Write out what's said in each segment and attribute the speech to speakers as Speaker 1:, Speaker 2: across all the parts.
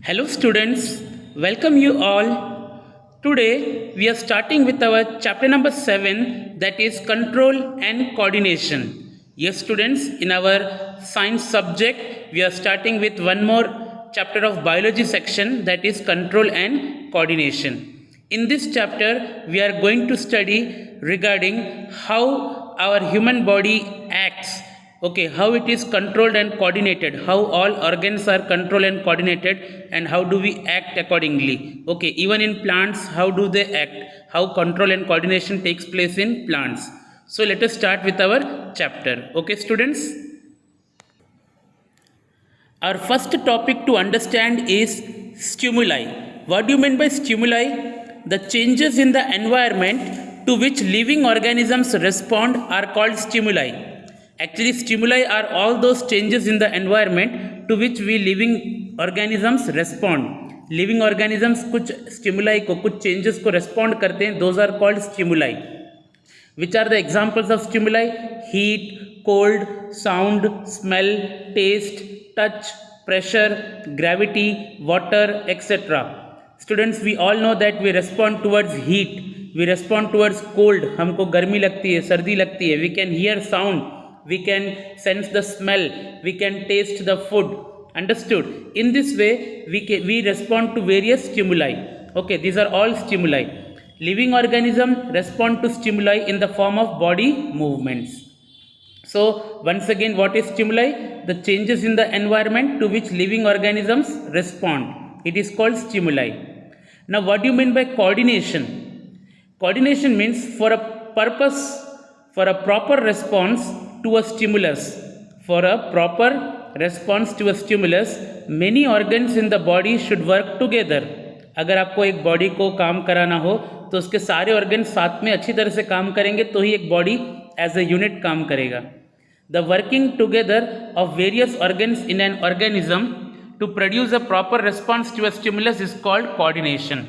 Speaker 1: Hello students, welcome you all. Today we are starting with our chapter number 7, that is control and coordination. Yes students, in our science subject we are starting with one more chapter of biology section, that is control and coordination. In this chapter we are going to study regarding how our human body acts, okay, how it is controlled and coordinated, how all organs are controlled and coordinated, and how do we act accordingly. Okay, even in plants, how do they act, how control and coordination takes place in plants. So let us start with our chapter. Okay students, our first topic to understand is stimuli. What do you mean by stimuli? The changes in the environment to which living organisms respond are called stimuli. Actually, stimuli are all those changes in the environment to which we living organisms respond. Living organisms कुछ stimuli को, कुछ changes को respond करते हैं, those are called stimuli. Which are the examples of stimuli? Heat, cold, sound, smell, taste, touch, pressure, gravity, water, etc. Students, we all know that we respond towards heat, we respond towards cold, हमको गर्मी लगती है, सर्दी लगती है. We can hear sound, we can sense the smell, we can taste the food. Understood? In this way we respond to various stimuli. Okay, these are all stimuli. Living organisms respond to stimuli in the form of body movements. So once again, what is stimuli? The changes in the environment to which living organisms respond. It is called stimuli. Now what do you mean by coordination? Coordination means for a purpose, for a proper response to a stimulus. For a proper response to a stimulus, many organs in the body should work together. अगर आपको एक body को काम कराना हो तो उसके सारे ऑर्गन साथ में अच्छी तरह से काम करेंगे तो ही एक बॉडी एज ए यूनिट काम करेगा. The working together of various organs in an organism to produce a proper response to a stimulus is called coordination.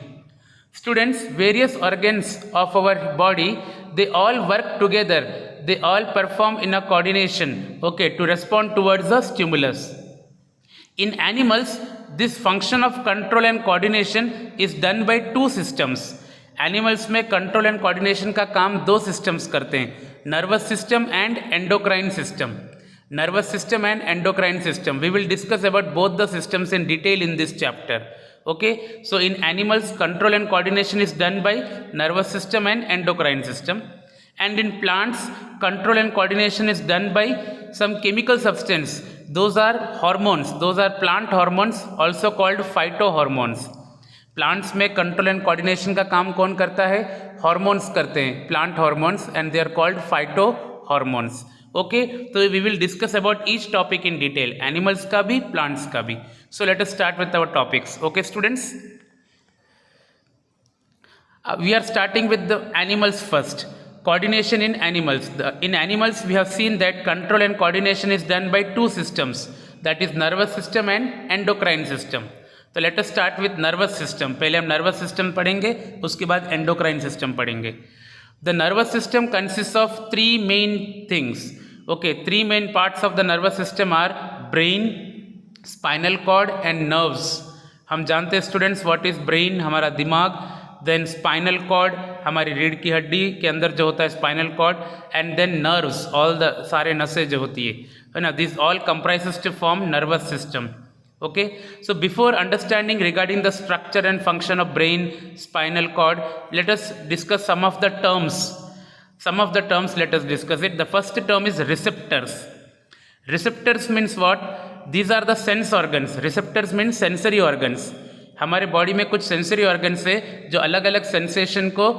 Speaker 1: Students, various organs of our body, they all work together, they all perform in a coordination, okay, to respond towards a stimulus. In animals, this function of control and coordination is done by two systems. Animals में control and coordination का काम दो systems करते हैं, nervous system and endocrine system. Nervous system and endocrine system. We will discuss about both the systems in detail in this chapter. Okay, so in animals, control and coordination is done by nervous system and endocrine system, and in plants, control and coordination is done by some chemical substance. Those are hormones, those are plant hormones, also called phytohormones. Plants में control and coordination का काम कौन करता है? Hormones करते हैं, plant hormones, and they are called phytohormones. Okay, तो we will discuss about each topic in detail, animals का भी, प्लांट्स का भी. So let us start with our topics. Okay students, we are starting with the animals first. Coordination in animals. In animals we have seen that control and coordination is done by two systems, that is nervous system and endocrine system. तो let us start with nervous system. पहले हम nervous system पढ़ेंगे, उसके बाद endocrine system पढ़ेंगे. The nervous system consist of three main things. Okay, three main parts of the nervous system are brain, spinal cord and nerves. हम जानते हैं students what is brain, हमारा दिमाग. देन स्पाइनल कॉर्ड, हमारी रीढ़ की हड्डी के अंदर जो होता है spinal cord. And then nerves, all the सारे नसें जो होती है ना, this all comprises to form nervous system. Okay, so before understanding regarding the structure and function of brain, spinal cord, let us discuss some of the terms. Some of the terms, let us discuss it. The first term is receptors. Receptors means what? These are the sense organs. Receptors means sensory organs. हमारे body में कुछ sensory organs है जो अलग अलग sensation को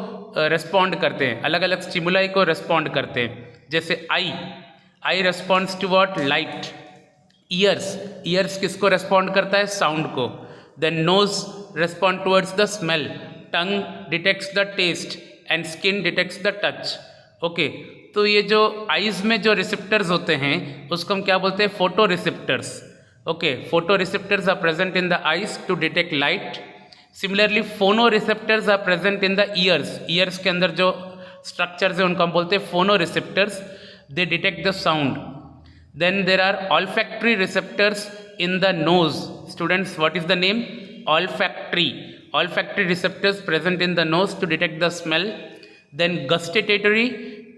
Speaker 1: respond करते हैं, अलग अलग स्टिमुलाई को रेस्पॉन्ड करते हैं. जैसे eye responds to what? Light. Ears किसको रेस्पॉन्ड करता है? साउंड को. Then nose respond towards the smell. Tongue detects the taste and skin detects the touch. Okay, तो ये जो आइज में जो रिसेप्टर्स होते हैं उसको हम क्या बोलते हैं? Photoreceptors. Okay, photoreceptors are present in the eyes to detect light. Similarly phonoreceptors are present in the ears के अंदर जो स्ट्रक्चर्स है उनको हम बोलते हैं फोनो receptors. They detect the sound. Then there are olfactory receptors in the nose. Students, what is the name? olfactory receptors present in the nose to detect the smell. Then gustatory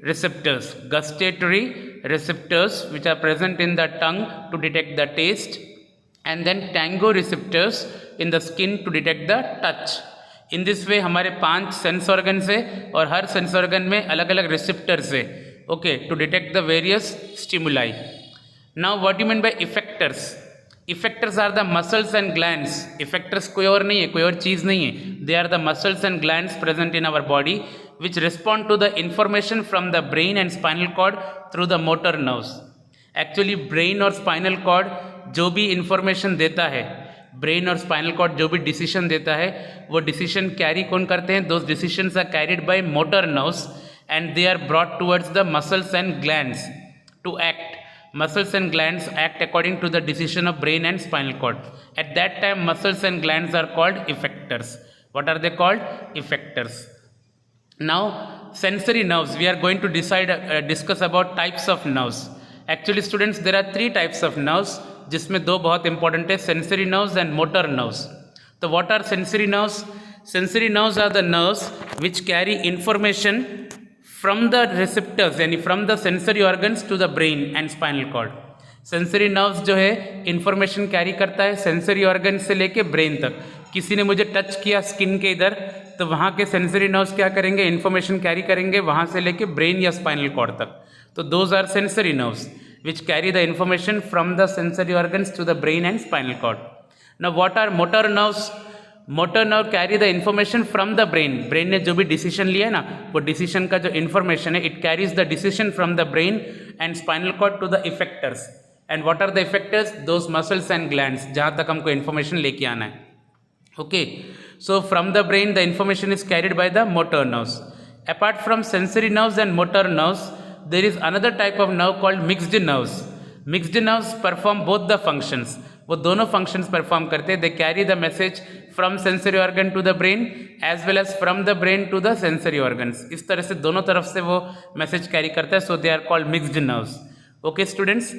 Speaker 1: receptors which are present in the tongue to detect the taste. And then tango receptors in the skin to detect the touch. In this way हमारे 5 sense organ से और हर sense organ में अलग अलग receptors है, okay, to detect the various stimuli. Now what you mean by effectors? Effectors are the muscles and glands. Effectors कोई और नहीं है, कोई और चीज़ नहीं है. They are the muscles and glands present in our body which respond to the information from the brain and spinal cord through the motor nerves. Actually brain और स्पाइनल कॉर्ड जो भी इंफॉर्मेशन देता है, ब्रेन और spinal cord जो भी decision देता है, वो डिसीजन कैरी कौन करते हैं? Those decisions are carried by motor nerves and they are brought towards the muscles and glands to act. Muscles and glands act according to the decision of brain and spinal cord. At that time, muscles and glands are called effectors. What are they called? Effectors. Now, sensory nerves. We are going to discuss about types of nerves. Actually, students, there are 3 types of nerves, जिसमें 2 बहुत important है, sensory nerves and motor nerves. So, what are sensory nerves? Sensory nerves are the nerves which carry information from the receptors यानी from the sensory organs to the brain and spinal cord. Sensory nerves जो है information carry करता है sensory organ से लेके brain तक. किसी ने मुझे टच किया स्किन के इधर, तो वहाँ के सेंसरी नर्व्स क्या करेंगे? इंफॉर्मेशन कैरी करेंगे वहाँ से लेके ब्रेन या स्पाइनल कॉर्ड तक. तो those are sensory nerves which carry the information from the sensory organs to the brain and spinal cord. Now what are motor nerves? Motor nerve carry the information from the brain. Brain ने जो भी decision लिया है ना, वो decision का जो information है, it carries the decision from the brain and spinal cord to the effectors. And what are the effectors? Those muscles and glands जहाँ तक हमको इन्फॉर्मेशन लेके आना है. Okay, so from the brain the information is carried by the motor nerves. Apart from sensory nerves and motor nerves, there is another type of nerve called mixed nerves. Mixed nerves perform both the functions. वो दोनों functions perform करते हैं. They carry the message from sensory organ to the brain as well as from the brain to the sensory organs. इस तरह से दोनों तरफ से वो मैसेज कैरी करता है. So they are called mixed nerves. Okay students,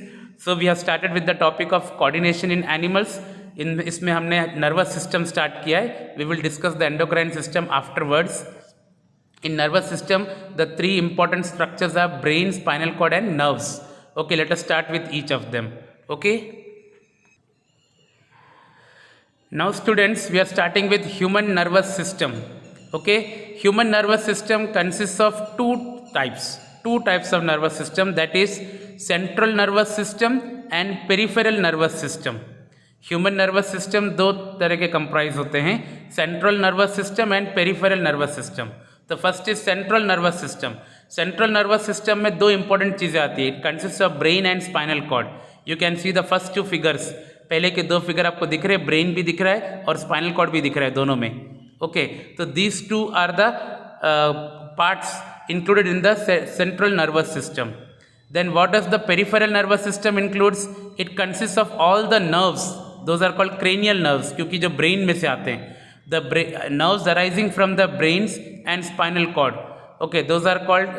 Speaker 1: so we have started with the topic of coordination in animals. इसमें हमने नर्वस सिस्टम स्टार्ट किया है. We will discuss the endocrine system afterwards. In nervous system, the 3 important structures are brain, spinal cord and nerves. Okay, let us start with each of them. Okay. Now students, we are starting with human nervous system. Okay, human nervous system consists of two types of nervous system, that is central nervous system and peripheral nervous system. Human nervous system दो तरह के comprise होते हैं, central nervous system and peripheral nervous system. तो first is central nervous system. Central nervous system में 2 important चीज़ें आती है. It consist of brain and spinal cord. You can see the first 2 figures. पहले के 2 फिगर आपको दिख रहे हैं, ब्रेन भी दिख रहा है और स्पाइनल कॉर्ड भी दिख रहा है दोनों में. ओके, तो these 2 are the parts included in the central nervous system. Then what does the peripheral nervous system includes? It consist of all the nerves. Those are called cranial nerves, क्योंकि जो brain में से आते हैं. The nerves arising from the brains and spinal cord. Okay, those are called,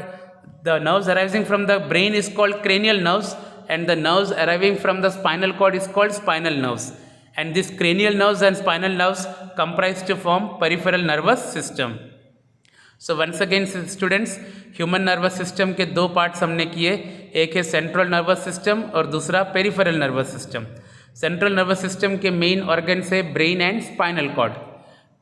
Speaker 1: the nerves arising from the brain is called cranial nerves and the nerves arriving from the spinal cord is called spinal nerves. And these cranial nerves and spinal nerves comprise to form peripheral nervous system. So once again students, human nervous system के 2 parts हमने किए. एक है central nervous system और दूसरा peripheral nervous system. Central nervous system के main organs है brain and spinal cord.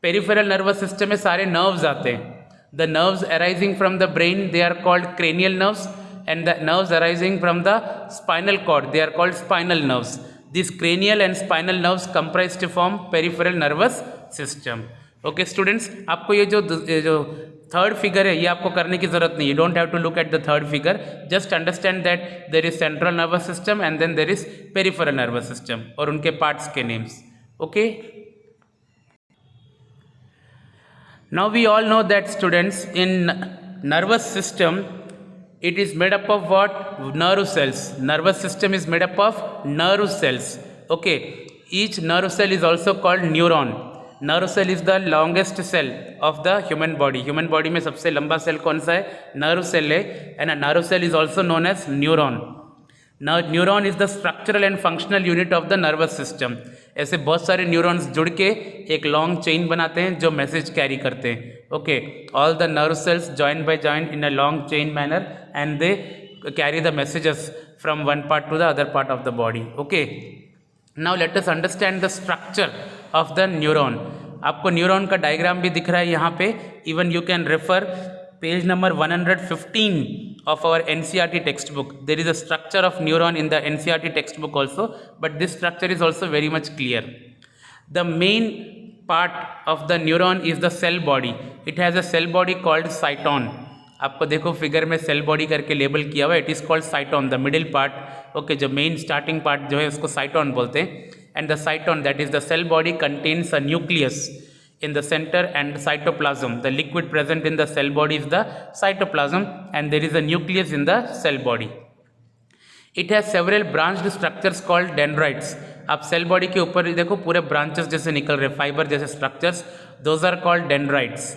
Speaker 1: Peripheral nervous system में सारे नर्व्स आते हैं. The nerves arising from the brain they are called cranial nerves and the nerves arising from the spinal cord they are called spinal nerves. This cranial and spinal nerves comprise to form peripheral nervous system. Okay students, आपको ये जो third figure है ये आपको करने की जरूरत नहीं. You don't have to look at the third figure. Just understand that there is central nervous system and then there is peripheral nervous system और उनके पार्ट्स के names. Okay, now we all know that students, in nervous system it is made up of what? Nerve cells. Nervous system is made up of nerve cells. Okay, each nerve cell is also called neuron. Nerve cell is the longest cell of the human body. Human body में सबसे लंबा cell कौन सा है? nerve cell है, and a nerve cell is also known as neuron. Neuron is the structural and functional unit of the nervous system. ऐसे बहुत सारे न्यूरॉन्स जुड़ के एक लॉन्ग चेन बनाते हैं जो मैसेज कैरी करते हैं। Okay, all the nerve cells join by join in a long chain manner and they carry the messages from one part to the other part of the body. Okay, now let us understand the structure of the neuron. आपको neuron का diagram भी दिख रहा है यहाँ पे। Even you can refer page number 115 of our NCERT textbook. There is a structure of neuron in the NCERT textbook also, but this structure is also very much clear. The main part of the neuron is the cell body. It has a cell body called cyton. आपको देखो figure में cell body करके label किया हुआ है। It is called cyton, the middle part. Okay, जो main starting part जो है उसको साइटोन बोलते हैं। And the cyton that is the cell body contains a nucleus in the center and cytoplasm. The liquid present in the cell body is the cytoplasm and there is a nucleus in the cell body. It has several branched structures called dendrites. आप cell body के ऊपर देखो पूरे branches जैसे निकल रहे, fibre जैसे structures, those are called dendrites.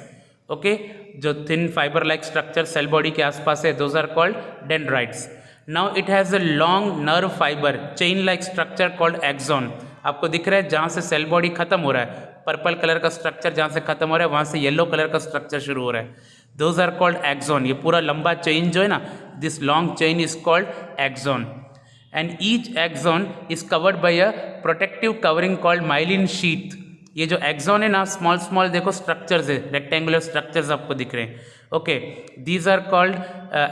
Speaker 1: Okay, जो thin fibre like structure cell body के आसपास है, those are called dendrites. Now it has a long nerve fibre chain like structure called axon. आपको दिख रहा है जहाँ से सेल बॉडी खत्म हो रहा है, पर्पल कलर का स्ट्रक्चर जहाँ से खत्म हो रहा है वहाँ से येलो कलर का स्ट्रक्चर शुरू हो रहा है, दोज आर कॉल्ड एक्सॉन। ये पूरा लंबा चेन जो है ना, this long chain is called axon and each axon is covered by a protective covering called myelin sheath. ये जो एक्सॉन है ना, स्मॉल स्मॉल देखो स्ट्रक्चर्स है, रेक्टेंगुलर स्ट्रक्चर्स आपको दिख रहे हैं। Okay, these are called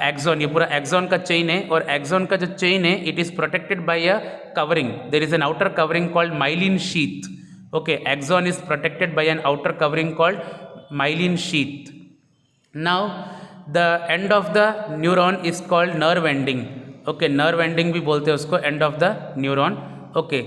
Speaker 1: axon. ये पूरा एक्सॉन का चेन है और एक्सॉन का जो चेन है it is protected by a covering. There is an outer covering called myelin sheath. Okay, axon is protected by an outer covering called myelin sheath. Now, the end of the neuron is called nerve ending. Okay, nerve ending भी बोलते हैं उसको, end of the neuron. Okay,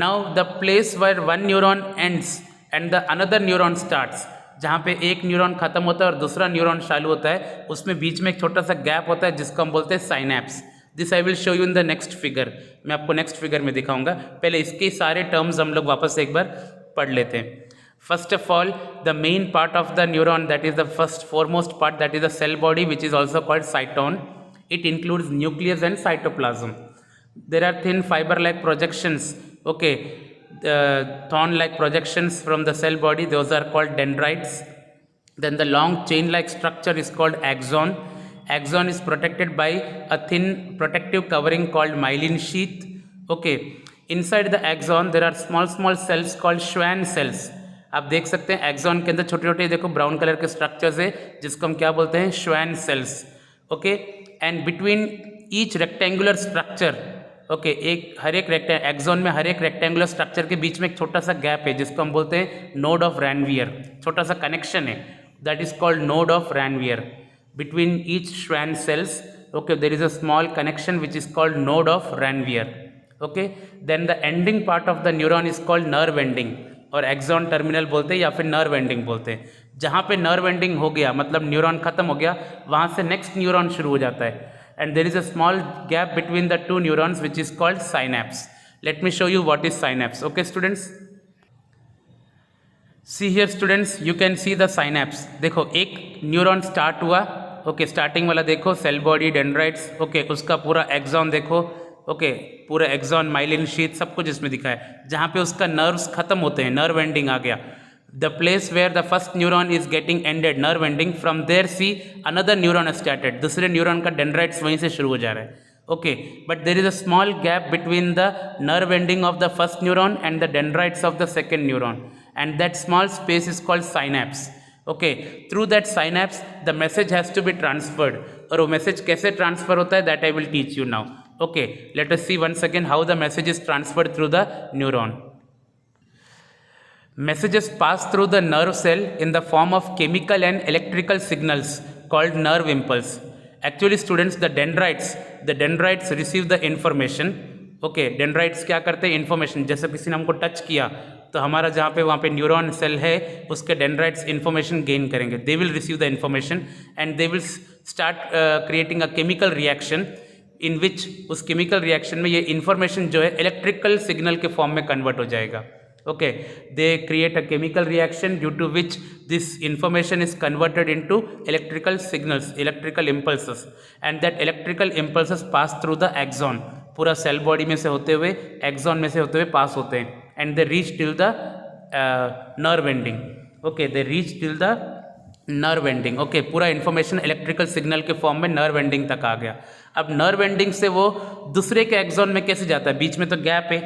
Speaker 1: now the place where one neuron ends and the another neuron starts, जहाँ पे एक neuron खत्म होता है और दूसरा न्यूरॉन चालू होता है, उसमें बीच में एक छोटा सा गैप होता है जिसको हम बोलते हैं synapse. This I will show you in the next figure. मैं आपको नेक्स्ट फिगर में दिखाऊंगा। पहले इसके सारे टर्म्स हम लोग वापस एक बार पढ़ लेते हैं। First of all, the main part of the neuron that is the first foremost part that is the cell body which is also called cyton. It includes nucleus and cytoplasm. There are thin fiber-like projections, okay, thorn-like projections from the cell body. Those are called dendrites. Then the long chain-like structure is called axon. Axon is protected by a thin protective covering called myelin sheath. Okay, inside the axon there are small cells called Schwann cells. आप देख सकते हैं axon के अंदर छोटे छोटे देखो brown colour के स्ट्रक्चर्स है जिसको हम क्या बोलते हैं, Schwann cells. Okay, and between each rectangular structure, okay, हर एक एक्सॉन में हर एक रेक्टेंगुलर स्ट्रक्चर के बीच में एक छोटा सा गैप है जिसको हम बोलते हैं नोड ऑफ रैनवियर. छोटा सा कनेक्शन है, that is called node of Ranvier. Between each Schwann cells, okay, there is a small connection which is called node of Ranvier. Okay, then the ending part of the neuron is called nerve ending, और axon terminal बोलते हैं या फिर nerve ending बोलते हैं. जहाँ पे nerve ending हो गया मतलब न्यूरॉन खत्म हो गया, वहाँ से नेक्स्ट न्यूरॉन शुरू हो जाता है. And there is a small gap between the two neurons which is called synapse. Let me show you what is synapse. Okay students, see here students, you can see the synapse. देखो एक neuron start हुआ, okay, starting वाला देखो, cell body, dendrites, okay, उसका पूरा axon देखो, okay, पूरा axon, myelin sheath, सब कुछ इसमें दिखा है. जहाँ पे उसका नर्व्स खत्म होते हैं, नर्व एंडिंग आ गया, the place where the first neuron is getting ended, nerve ending, from there see another neuron started. दूसरे न्यूरॉन का डेंड्राइट्स वहीं से शुरू हो जा रहा है. Okay, but there is a small gap between the nerve ending of the first neuron and the dendrites of the second neuron, and that small space is called synapse. Okay, through that synapse the message has to be transferred. और वो message कैसे transfer होता है, that I will teach you now. Okay, let us see once again how the message is transferred through the neuron. Messages pass through the nerve cell in the form of chemical and electrical signals called nerve impulse. Actually students, the dendrites receive the information. Okay, dendrites क्या करते हैं, information. जैसे किसी ने हमको touch किया तो हमारा जहाँ पे वहाँ पे न्यूरॉन सेल है उसके डेंड्राइट्स इन्फॉर्मेशन गेन करेंगे. They will receive the information and they will start creating a chemical reaction in which उस केमिकल रिएक्शन में ये इन्फॉर्मेशन जो है इलेक्ट्रिकल सिग्नल के फॉर्म में कन्वर्ट हो जाएगा. Okay, they create a chemical reaction due to which this information is converted into electrical signals, electrical impulses, and that electrical impulses pass through the axon. पूरा cell body में से होते हुए axon में से होते हुए पास होते हैं, and they reach till the nerve ending. Okay, they reach till the nerve ending. Okay, पूरा इन्फॉर्मेशन इलेक्ट्रिकल सिग्नल के फॉर्म में नर्व एंडिंग तक आ गया. अब नर्व एंडिंग से वो दूसरे के एक्सॉन में कैसे जाता है, बीच में तो गैप है.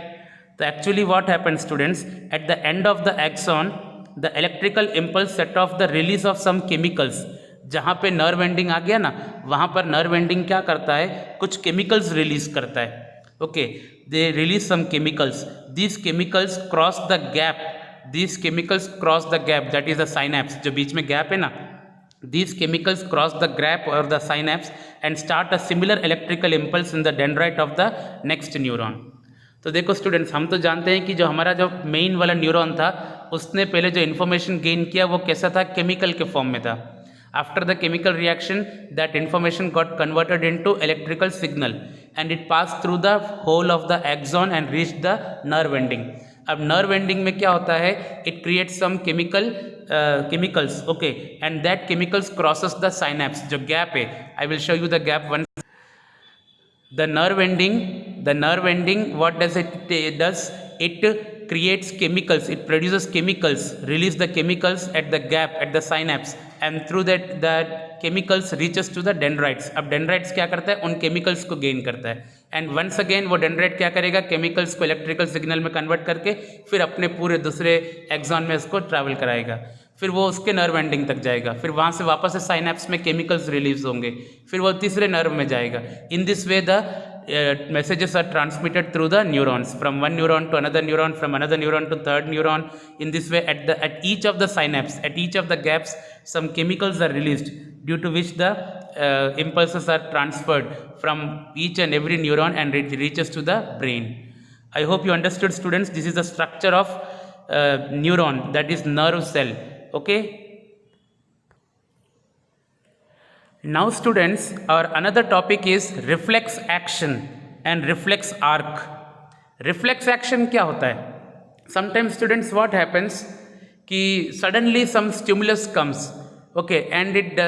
Speaker 1: तो actually what happens students, at the end of the axon the electrical impulse set off the release of some chemicals. जहाँ पे नर्व एंडिंग आ गया ना, वहाँ पर नर्व एंडिंग क्या करता है, कुछ केमिकल्स रिलीज करता है. Okay, they release some chemicals. These chemicals cross the gap. These chemicals cross the gap, that is the synapse. जो बीच में गैप है ना, these chemicals cross the gap or the synapse and start a similar electrical impulse in the dendrite of the next neuron. तो देखो students, हम तो जानते हैं कि जो हमारा जो मेन वाला न्यूरॉन था उसने पहले जो इन्फॉर्मेशन गेन किया वो कैसा था, केमिकल के फॉर्म में था. After the chemical reaction, that information got converted into electrical signal and it passed through the whole of the axon and reached the nerve ending. अब नर्व एंडिंग में क्या होता है, it creates some chemicals. Okay, and that chemicals crosses the synapse. जो gap है, I will show you the gap one. The nerve ending, what does it does? It creates chemicals, it produces chemicals, release the chemicals at the gap, at the synapse, and through that the chemicals reaches to the dendrites. अब dendrites क्या करता है, उन chemicals को gain करता है, and once again वो dendrite क्या करेगा, chemicals को electrical signal में convert करके फिर अपने पूरे दूसरे axon में इसको travel कराएगा. फिर वो उसके नर्व एंडिंग तक जाएगा, फिर वहाँ से वापस से साइनैप्स में केमिकल्स रिलीज होंगे, फिर वो तीसरे नर्व में जाएगा. In this way the messages are transmitted through the neurons, from one neuron to another neuron, from another neuron to third neuron. In this way, at each of the synapse, at each of the gaps, some chemicals are released, due to which the impulses are transferred from each and every neuron and it reaches to the brain. I hope you understood, students. This is the structure of neuron, that is nerve cell. Okay, now students, our another topic is reflex action and reflex arc. Reflex action क्या होता है? Sometimes students, what happens कि suddenly some stimulus comes, okay, and it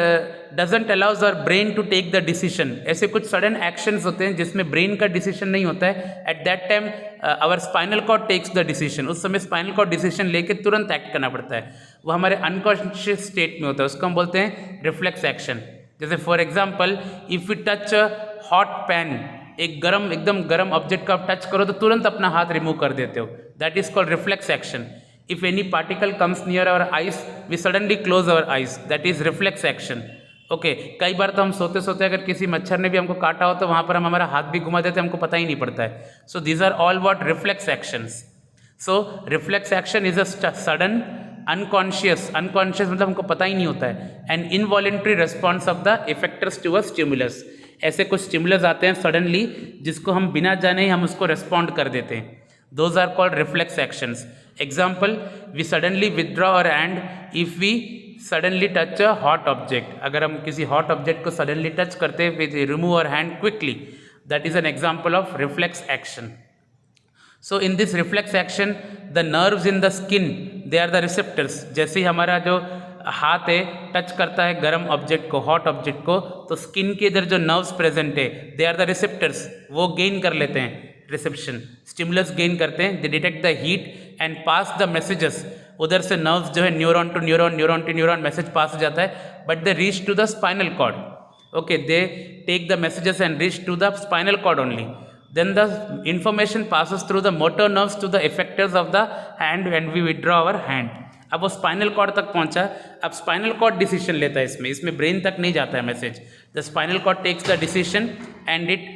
Speaker 1: doesn't allows our brain to take the decision. ऐसे कुछ sudden actions होते हैं जिसमें brain का decision नहीं होता है. At that time our spinal cord takes the decision. उस समय spinal cord decision लेके तुरंत act करना पड़ता है. वो हमारे unconscious state में होता है, उसको हम बोलते हैं reflex action. जैसे for example, if you touch hot pan, एक गरम, एकदम गरम ऑब्जेक्ट को आप टच करो तो तुरंत अपना हाथ रिमूव कर देते हो. That is called reflex action. If any particle comes near our eyes, we suddenly close our eyes. That is reflex action. Okay, कई बार तो हम सोते सोते अगर किसी मच्छर ने भी हमको काटा हो तो वहाँ पर हम हमारा हाथ भी घुमा देते हैं, हमको पता ही नहीं पड़ता है. So these are all what reflex actions. So reflex action is a sudden unconscious मतलब हमको पता ही नहीं होता है, and involuntary response of the effectors to a stimulus. ऐसे कुछ स्टिमुलस आते हैं सडनली जिसको हम बिना जाने ही हम उसको रिस्पॉन्ड कर देते हैं. Those are called reflex actions. Example, we suddenly withdraw our hand if we suddenly touch a hot object. अगर हम किसी हॉट ऑब्जेक्ट को सडनली टच करते हैं, we remove our hand quickly. That is an example of reflex action. So in this reflex action, the nerves in the skin, they are the receptors. जैसे ही हमारा जो हाथ है टच करता है गर्म ऑब्जेक्ट को, हॉट ऑब्जेक्ट को, तो स्किन के इधर जो नर्व्स प्रेजेंट है, दे आर द रिसेप्टर्स. वो गेन कर लेते हैं रिसेप्शन, स्टिमुलस गेन करते हैं. They detect the heat and pass the messages. उधर से नर्व्स जो है neuron to neuron, neuron to neuron message pass हो जाता है, but they reach to the spinal cord. Okay, they take the messages and reach to the spinal cord only. Then the information passes through the motor nerves to the effectors of the hand and we withdraw our hand. अब वो spinal cord तक पहुंचा. अब spinal cord decision लेता है, इसमें brain तक नहीं जाता है message. The spinal cord takes the decision and it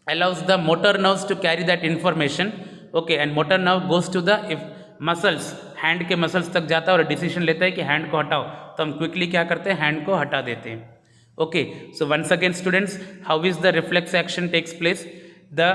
Speaker 1: allows the motor nerves to carry that information. Okay, and motor nerve goes to the muscles, hand के मसल्स तक जाता है और डिसीजन लेता है कि हैंड को हटाओ, तो हम क्विकली क्या करते हैं, हैंड को हटा देते हैं. Okay, so once again students, how is the reflex action takes place. The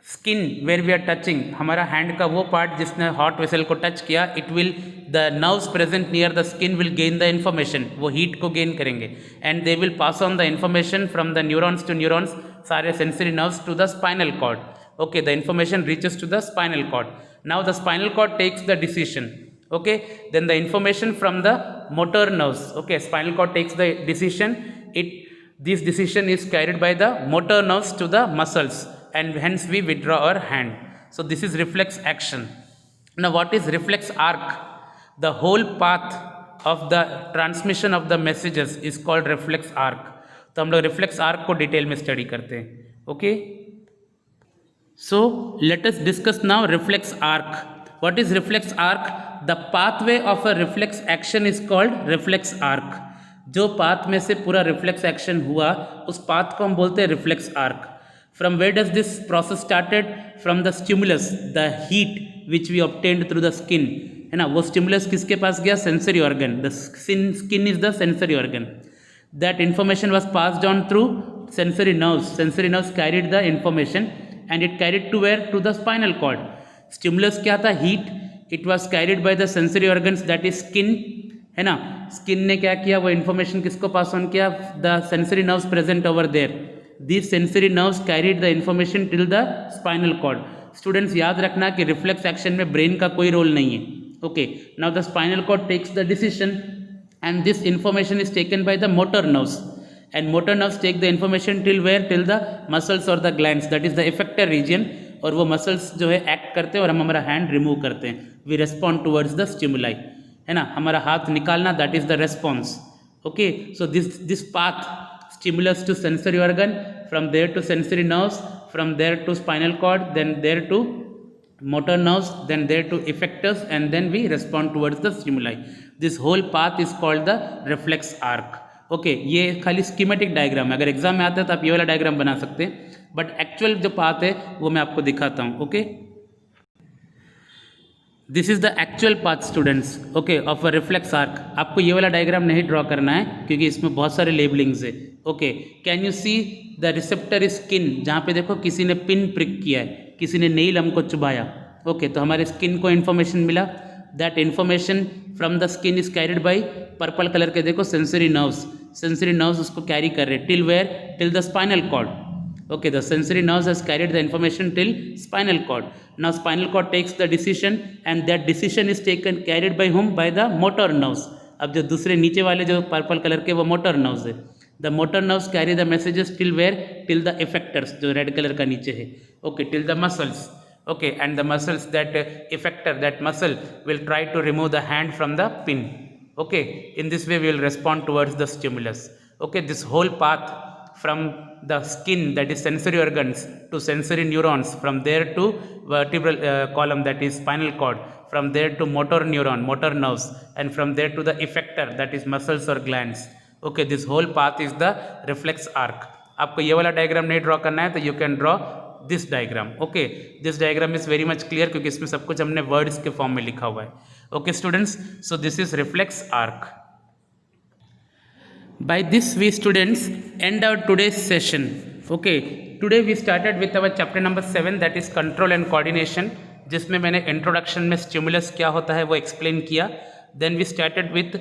Speaker 1: skin where we are touching, हमारा हैंड का वो पार्ट जिसने हॉट वेसल को टच किया, it will, the nerves present near the skin will gain the information. वो heat को gain करेंगे and they will pass on the information from the neurons to neurons, सारे sensory nerves to the spinal cord. Okay, the information reaches to the spinal cord. Now the spinal cord takes the decision. Okay, then the information from the motor nerves. Okay, spinal cord takes the decision. this decision is carried by the motor nerves to the muscles, and hence we withdraw our hand. So this is reflex action. Now what is reflex arc? The whole path of the transmission of the messages is called reflex arc. तो हम लोग reflex arc को detail में study करते हैं. Okay, so let us discuss now reflex arc. What is reflex arc? The pathway of a reflex action is called reflex arc. जो path में से पूरा रिफ्लेक्स एक्शन हुआ उस पाथ को हम बोलते हैं reflex arc. From where does this process started? From the stimulus, the heat which we obtained through the skin, है ना. वो स्टिमुलस किसके पास गया? Sensory organ. The skin is the sensory organ. That information was passed on through sensory nerves. Sensory nerves carried the information and it carried to where? To the spinal cord. Stimulus क्या था? Heat. It was carried by the sensory organs, that is skin, है ना. Skin ने क्या किया? वो information किसको pass on किया? The sensory nerves present over there. These sensory nerves carried the information till the spinal cord. Students याद रखना कि रिफ्लेक्स एक्शन में ब्रेन का कोई रोल नहीं है. Okay, now the spinal cord takes the decision and this information is taken by the motor nerves, and motor nerves take the information till where? Till the muscles और the glands, that is the effector region. और वो muscles जो है act करते हैं और हम हमारा हैंड रिमूव करते हैं. We respond towards the stimuli, है ना. हमारा हाथ निकालना, that is the response. Okay, so this path, stimulus to sensory organ, from there to sensory nerves, from there to spinal cord, then there to motor nerves, then there to effectors, and then we respond towards the stimuli. This whole path is called the reflex arc. Okay, ये खाली schematic diagram है. अगर exam में आता है तो आप ये वाला डायग्राम बना सकते हैं, बट एक्चुअल जो पाथ है वो मैं आपको दिखाता हूँ. Okay, this is the actual path students, okay, of a reflex arc. आपको ये वाला डायग्राम नहीं ड्रॉ करना है क्योंकि इसमें बहुत सारे लेबलिंग्स है. Okay, can you see the receptor skin? जहाँ पे देखो किसी ने पिन प्रिक किया है, किसी ने नेल हमको चुभाया. ओके, तो हमारे स्किन को इन्फॉर्मेशन मिला. That information from the skin is carried by purple colour के देखो सेंसरी नर्व्स. सेंसरी नर्व्स उसको कैरी कर रहे हैं till where? Till the spinal cord. Okay, the sensory nerves has carried the information till spinal cord. Now spinal cord takes the decision and that decision is taken carried by whom? By the motor nerves. अब जो दूसरे नीचे वाले जो purple colour के वो motor nerves है. The motor nerves carry the messages till where? Till the effectors, जो रेड कलर का नीचे है. Okay, till the muscles. Okay, and the muscles, that effector, that muscle will try to remove the hand from the pin. Okay, in this way we will respond towards the stimulus. Okay, this whole path from the skin, that is sensory organs, to sensory neurons, from there to vertebral column, that is spinal cord, from there to motor neuron, motor nerves, and from there to the effector, that is muscles or glands. Okay, this whole path is the reflex arc. आपको ये वाला diagram नहीं draw करना है तो you can draw this diagram. Okay, this diagram is very much clear क्योंकि इसमें सब कुछ हमने वर्ड्स के फॉर्म में लिखा हुआ है. Okay students, so this is reflex arc. By this we students end our today's session. Okay, today we started with our chapter number 7, that is control and coordination, जिसमें मैंने इंट्रोडक्शन में stimulus क्या होता है वो एक्सप्लेन किया. Then we started with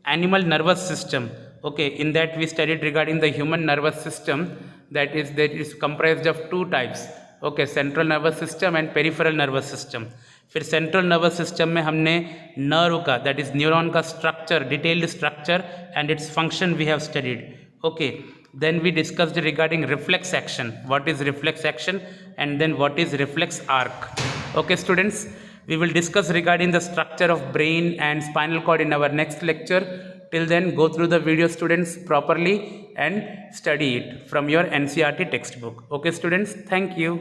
Speaker 1: animal nervous system. Okay, in that we studied regarding the human nervous system, that is comprised of two types. Okay, central nervous system and peripheral nervous system. फिर central nervous system में हमने nerve का, that is neuron का structure, detailed structure and its function we have studied. Okay, then we discussed regarding reflex action, what is reflex action, and then what is reflex arc. Okay students, we will discuss regarding the structure of brain and spinal cord in our next lecture. Till then, go through the video students properly and study it from your NCERT textbook. Okay students, thank you.